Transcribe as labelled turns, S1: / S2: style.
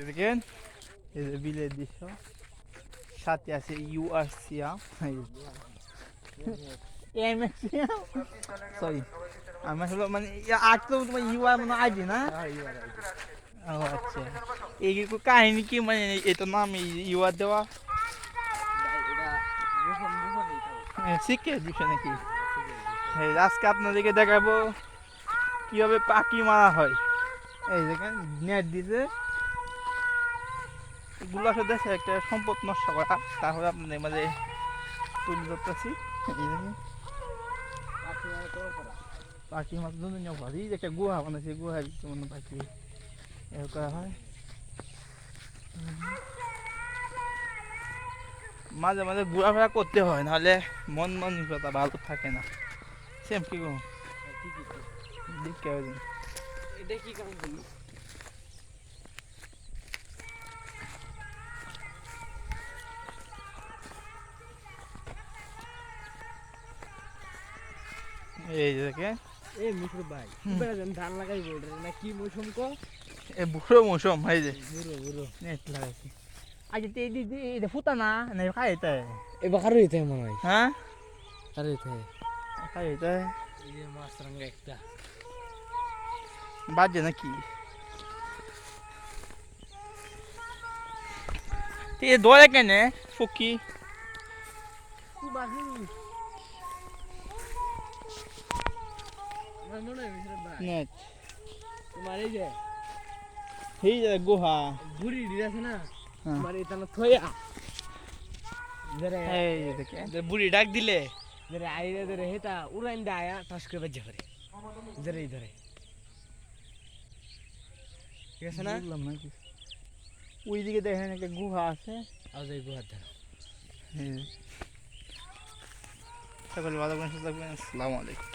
S1: দেখেন এই যে বিলের দৃশ্য, সাথে আছে ইউআরসিয়া, সরি আমি আসলে মানে আজ তো তোমার ইউআর মানে আইডি না। ও আচ্ছা, এই কাহিনী কি মানে এটা নাম ইউআর দেওয়া শিখে দিচ্ছে নাকি? আজকে আপনাদেরকে দেখাবো কিভাবে পাখি মারা হয়। এই দেখেন নেট দিতে এগুলো আসলে দেশের একটা সম্পদ নষ্ট করা, তাহলে আপনাদের মাঝে তুলে ধরতেছি। এই দেখেন পাখি মাছ দুনিয়া ভারী একটা গুহা বানাইছে, গুহার ভিতরে পাখি এ করা হয়। মাঝে মাঝে ঘোরাফেরা করতে হয়, নাহলে মন মানসিকতা ভালো থাকে না। সেম কি গো দেখে
S2: এটা কি কাম করলি?
S1: এই যে দেখেন
S2: এ মিশ্র ভাই বেড়ান ধান লাগাই বল না কি মৌসুম কো?
S1: এ বুড়ো মৌসুম এই যে
S2: বুড়ো বুড়ো
S1: নেট লাগাইছি। আজ এই ফুটা না না খাইতে
S2: এ বাকার হইতে মনে হয়।
S1: হ্যাঁ
S2: আর হইতে
S1: খাইতে
S2: এই যে মাছ রঙের একটা
S1: বাজে নাকি? এ ধরে কেনে ফুকি
S2: কি বাকি আমার মনে হয় মিশ্র ভাই
S1: নেট
S2: তোমার এই যে
S1: এই যে গুহা
S2: বুড়ি দিছে না
S1: হ্যাঁ।
S2: তোমার এটা না থয়া জরে
S1: এই যে দেখেন
S2: বুড়ি ডাক দিলে জরে আইরে জরে হেটা উড়াইন দে আয়া টাস করে বাজে পড়ে জরে ধরে ঠিক আছে না?
S1: বুঝলাম না কিছু। ওইদিকে দেখেন একটা গুহা আছে।
S2: আজ এই গুহার ধারা
S1: সকলে ভালো করে সুস্থ থাকবেন। আসসালামু আলাইকুম।